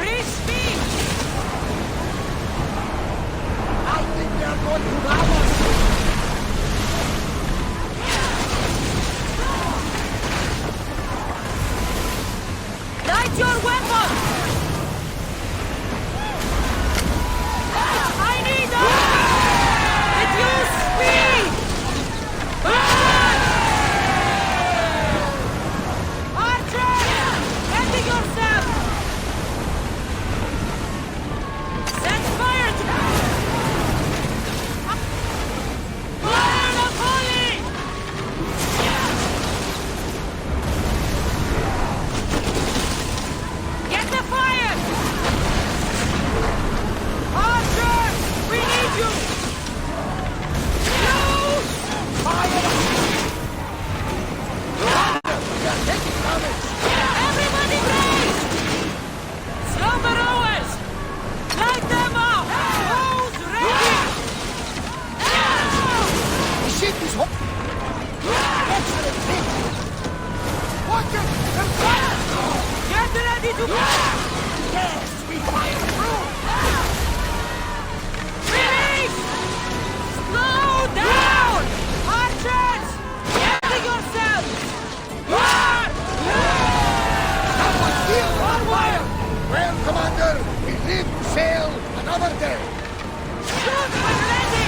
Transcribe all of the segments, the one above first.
Reach me! I think they're going to rob us! Light your weapon! I need help! It used speed! Archer! Ready yourself! Set fire to... Fire the volley! Get the fire! Archer! We need you! Use! Fire! They're taking damage! Everybody brace! Slumber rowers! Light them up! Hose ready! The ship is hot! Excellent hit! Watch it! They're fire! Get ready to fire! Yes, we fire through! Release! Slow down! Archers! Ready yourselves! Fire! That was still on wire! Well, Commander, we live to sail another day! Shoot when ready!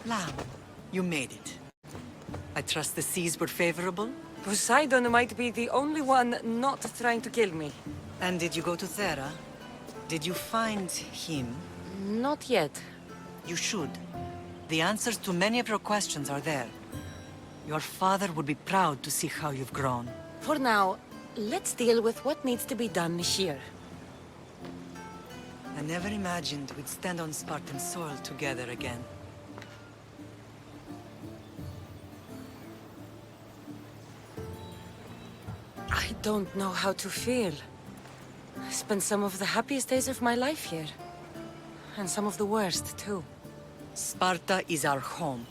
Lamb, you made it. I trust the seas were favorable? Poseidon might be the only one not trying to kill me. And did you go to Thera? Did you find him? Not yet. You should. The answers to many of your questions are there. Your father would be proud to see how you've grown. For now, let's deal with what needs to be done here. I never imagined we'd stand on Spartan soil together again. I don't know how to feel. I spent some of the happiest days of my life here. And some of the worst, too. Sparta is our home.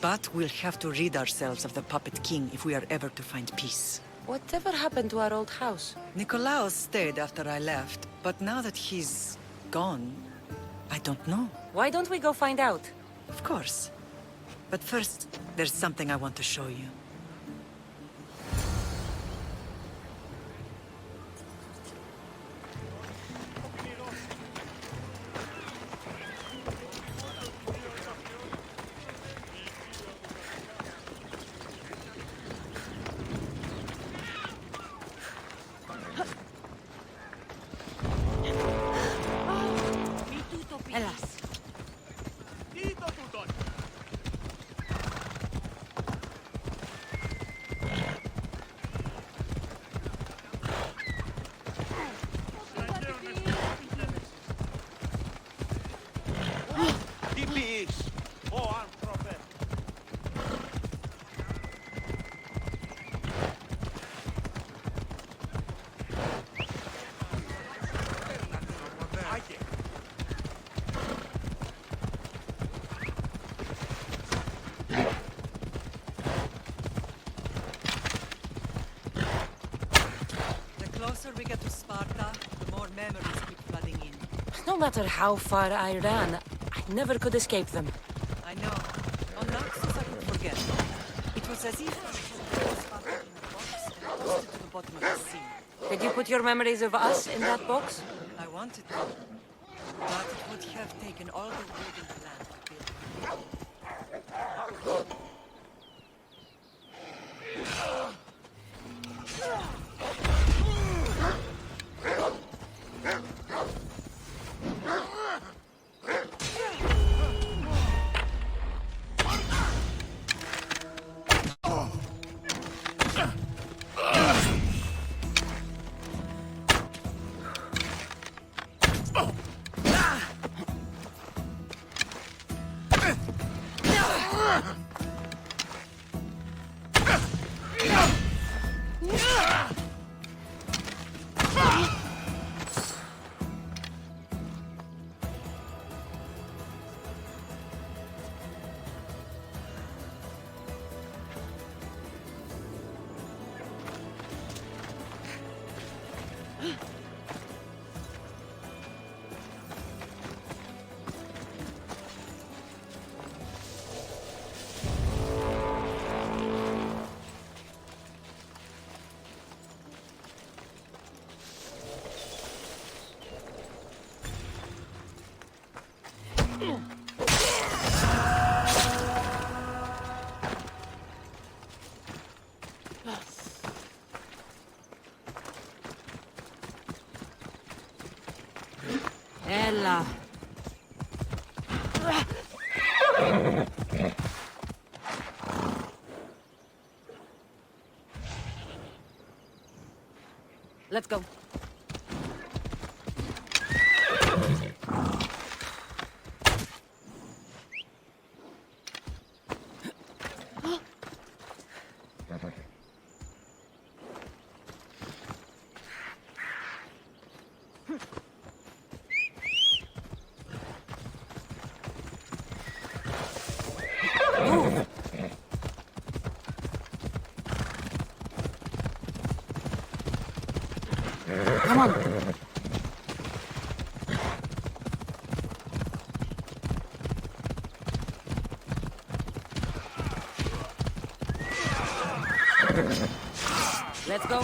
But we'll have to rid ourselves of the Puppet King if we are ever to find peace. Whatever happened to our old house? Nikolaos stayed after I left, but now that he's gone, I don't know. Why don't we go find out? Of course. But first, there's something I want to show you. Alas. The closer we get to Sparta, the more memories keep flooding in. No matter how far I ran, I never could escape them. I know. On Naxos I could forget. It was as if I had Sparta in a box and tossed it to the bottom of the sea. Did you put your memories of us in that box? I wanted to, but it would have taken all the wood in the land to build it. Ella. Let's go. Come on. Let's go.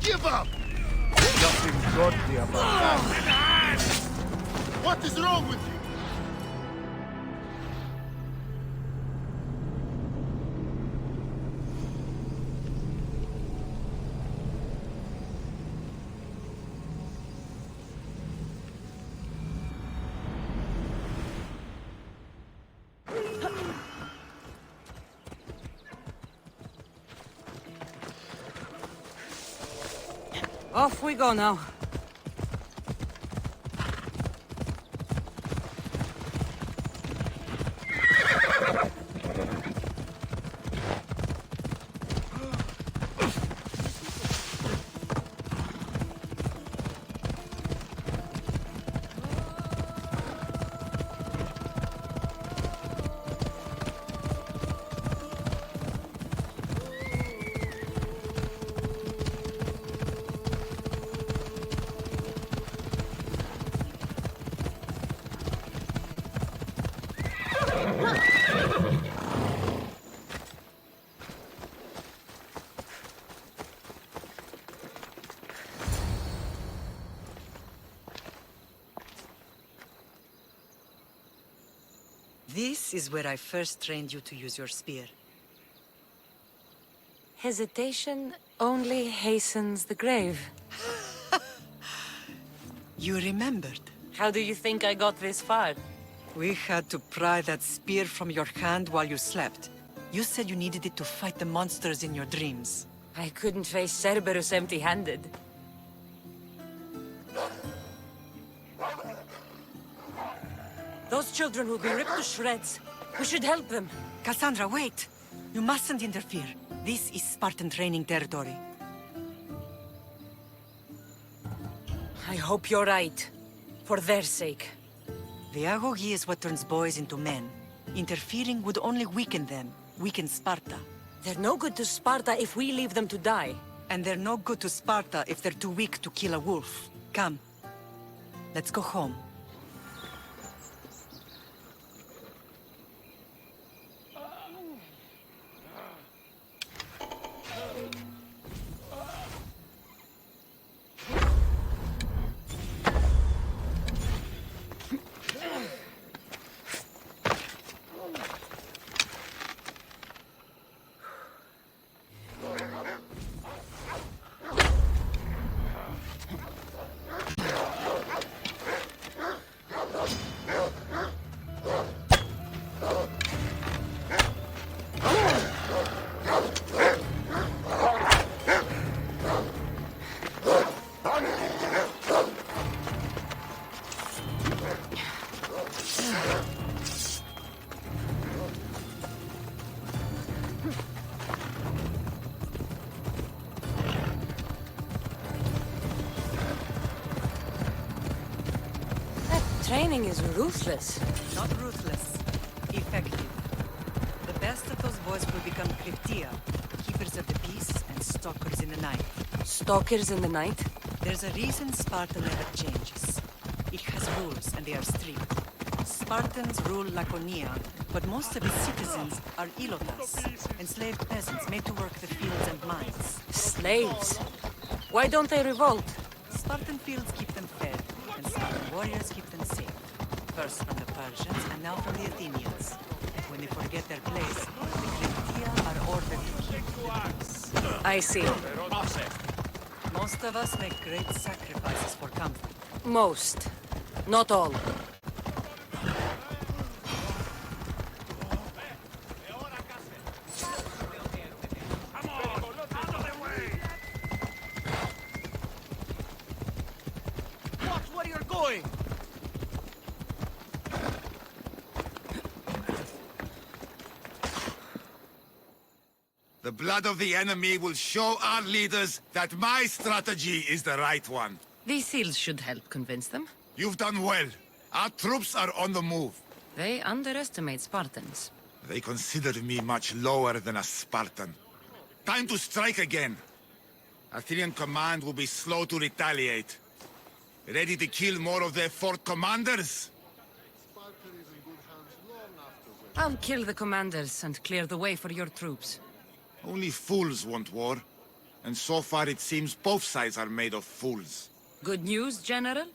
Give up! Nothing godly about that. What is wrong with you? Off we go now. This is where I first trained you to use your spear. Hesitation only hastens the grave. You remembered. How do you think I got this far? We had to pry that spear from your hand while you slept. You said you needed it to fight the monsters in your dreams. I couldn't face Cerberus empty-handed. Those children will be ripped to shreds. We should help them. Cassandra, wait! You mustn't interfere. This is Spartan training territory. I hope you're right. For their sake. The agoge is what turns boys into men. Interfering would only weaken them, weaken Sparta. They're no good to Sparta if we leave them to die. And they're no good to Sparta if they're too weak to kill a wolf. Come. Let's go home. Training is ruthless. Not ruthless. Effective. The best of those boys will become Kryptia, keepers of the peace and stalkers in the night. Stalkers in the night? There's a reason Sparta never changes. It has rules and they are strict. Spartans rule Laconia, but most of its citizens are ilotas, enslaved peasants made to work the fields and mines. Slaves? Why don't they revolt? Spartan fields keep them fed, and Spartan warriors keep them safe. First from the Persians, and now from the Athenians. When they forget their place, the Kryptia are ordered to keep the peace. I see. Most of us make great sacrifices for comfort. Most. Not all. Where you're going? The blood of the enemy will show our leaders that my strategy is the right one. These seals should help convince them. You've done well. Our troops are on the move. They underestimate Spartans. They consider me much lower than a Spartan. Time to strike again. Athenian command will be slow to retaliate. Ready to kill more of their fort commanders? I'll kill the commanders and clear the way for your troops. Only fools want war. And so far it seems both sides are made of fools. Good news, General?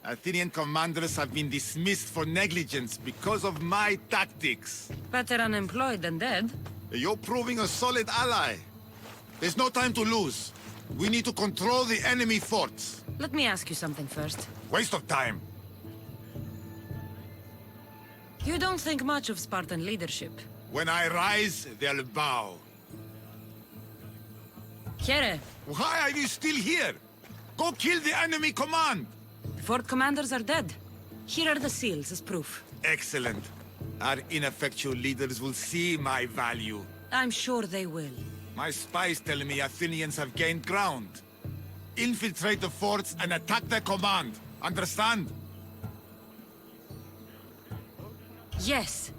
Athenian commanders have been dismissed for negligence because of my tactics. Better unemployed than dead. You're proving a solid ally. There's no time to lose. We need to control the enemy forts. Let me ask you something first. Waste of time. You don't think much of Spartan leadership. When I rise, they'll bow. Here, Why are you still here? Go kill the enemy command! Fort commanders are dead. Here are the seals as proof. Excellent. Our ineffectual leaders will see my value. I'm sure they will. My spies tell me Athenians have gained ground. Infiltrate the forts and attack their command. Understand? Yes.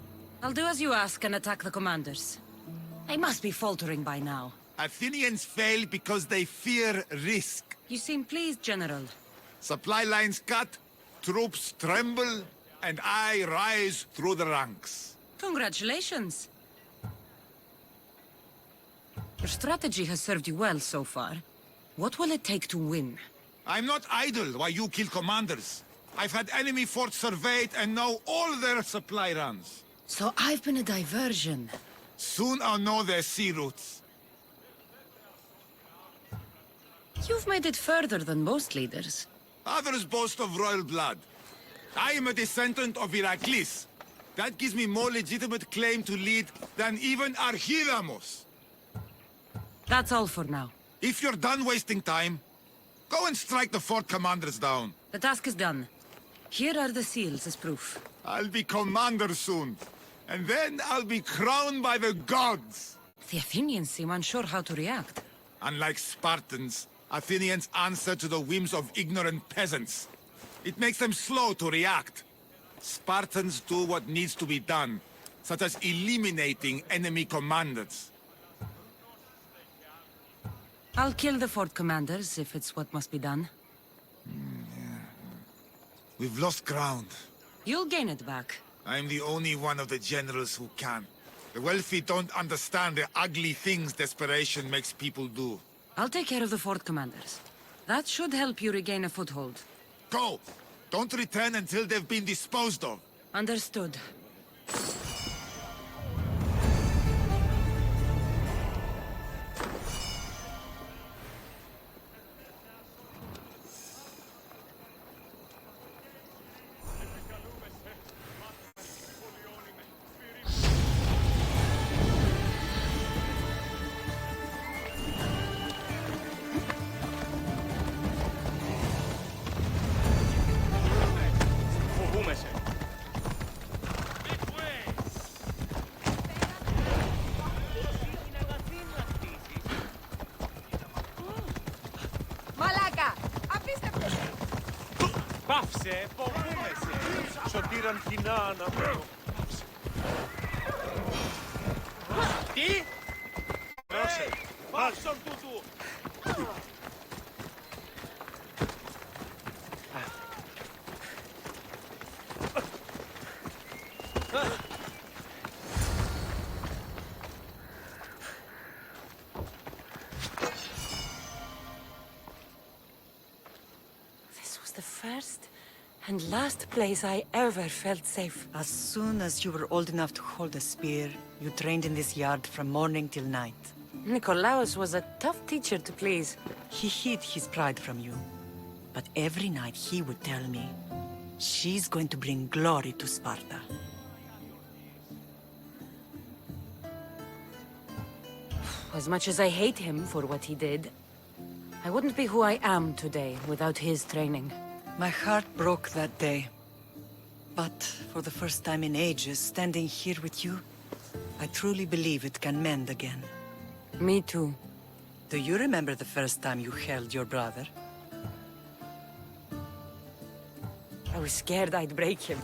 I'll do as you ask and attack the commanders. They must be faltering by now. Athenians fail because they fear risk. You seem pleased, General. Supply lines cut, troops tremble, and I rise through the ranks. Congratulations. Your strategy has served you well so far. What will it take to win? I'm not idle while you kill commanders. I've had enemy forts surveyed and know all their supply runs. So I've been a diversion. Soon I'll know their sea routes. You've made it further than most leaders. Others boast of royal blood. I am a descendant of Heracles. That gives me more legitimate claim to lead than even Archidamos. That's all for now. If you're done wasting time, go and strike the fort commanders down. The task is done. Here are the seals as proof. I'll be commander soon. And then I'll be crowned by the gods. The Athenians seem unsure how to react. Unlike Spartans, Athenians answer to the whims of ignorant peasants. It makes them slow to react. Spartans do what needs to be done, such as eliminating enemy commanders. I'll kill the fort commanders if it's what must be done. We've lost ground. You'll gain it back. I'm the only one of the generals who can. The wealthy don't understand the ugly things desperation makes people do. I'll take care of the fort commanders. That should help you regain a foothold. Go! Don't return until they've been disposed of. Understood. Μαλάκα! Απίστευτο! Πάυσε, φοβούμεσαι. Σωτήραν κοινά να βρω. Τι? Δώσε, πάψον τούτου. This was the first and last place I ever felt safe. As soon as you were old enough to hold a spear, you trained in this yard from morning till night. Nikolaos was a tough teacher to please. He hid his pride from you. But every night he would tell me, she's going to bring glory to Sparta. As much as I hate him for what he did, I wouldn't be who I am today without his training. My heart broke that day. But for the first time in ages, standing here with you, I truly believe it can mend again. Me too. Do you remember the first time you held your brother? I was scared I'd break him.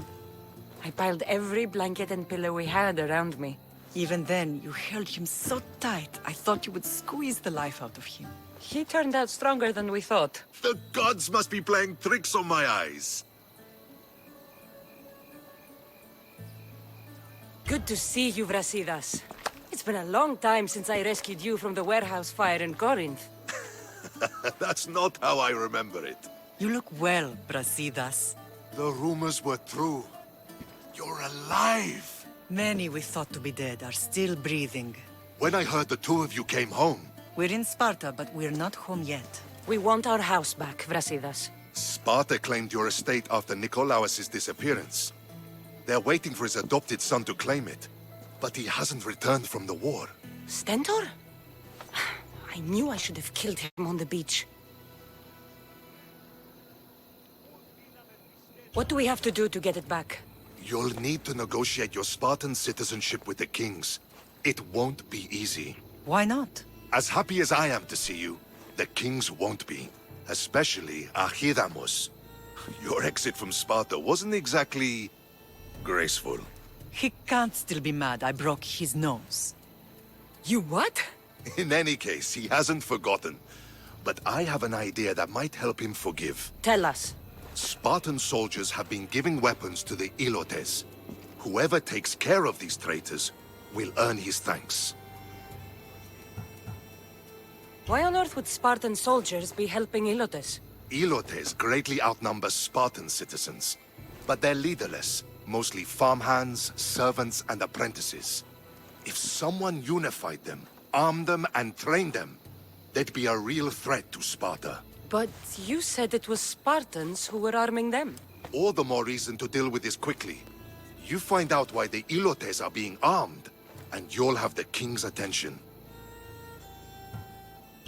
I piled every blanket and pillow we had around me. Even then, you held him so tight, I thought you would squeeze the life out of him. He turned out stronger than we thought. The gods must be playing tricks on my eyes. Good to see you, Brasidas. It's been a long time since I rescued you from the warehouse fire in Corinth. That's not how I remember it. You look well, Brasidas. The rumors were true. You're alive! Many we thought to be dead are still breathing. When I heard the two of you came home, We're in Sparta, but we're not home yet. We want our house back, Brasidas. Sparta claimed your estate after Nikolaos' disappearance. They're waiting for his adopted son to claim it. But he hasn't returned from the war. Stentor? I knew I should have killed him on the beach. What do we have to do to get it back? You'll need to negotiate your Spartan citizenship with the kings. It won't be easy. Why not? As happy as I am to see you, the kings won't be. Especially Archidamos. Your exit from Sparta wasn't exactly graceful. He can't still be mad I broke his nose. You what? In any case, he hasn't forgotten. But I have an idea that might help him forgive. Tell us. Spartan soldiers have been giving weapons to the Ilotes. Whoever takes care of these traitors will earn his thanks. Why on earth would Spartan soldiers be helping Ilotes? Ilotes greatly outnumber Spartan citizens, but they're leaderless, mostly farmhands, servants, and apprentices. If someone unified them, armed them, and trained them, they'd be a real threat to Sparta. But you said it was Spartans who were arming them. All the more reason to deal with this quickly. You find out why the Ilotes are being armed, and you'll have the king's attention.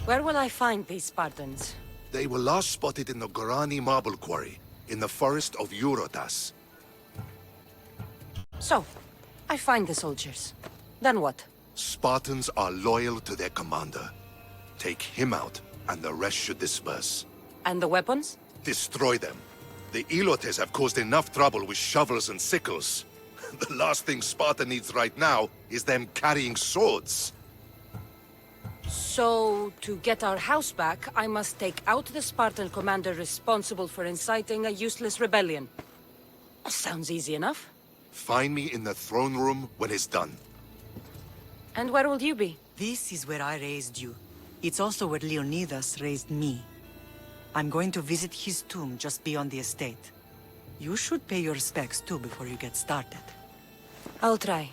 Where will I find these Spartans? They were last spotted in the Gorani marble quarry, in the forest of Eurotas. So, I find the soldiers. Then what? Spartans are loyal to their commander. Take him out, and the rest should disperse. And the weapons? Destroy them. The Ilotes have caused enough trouble with shovels and sickles. The last thing Sparta needs right now is them carrying swords. So, to get our house back, I must take out the Spartan commander responsible for inciting a useless rebellion. Sounds easy enough. Find me in the throne room when it's done. And where will you be? This is where I raised you. It's also where Leonidas raised me. I'm going to visit his tomb just beyond the estate. You should pay your respects too before you get started. I'll try.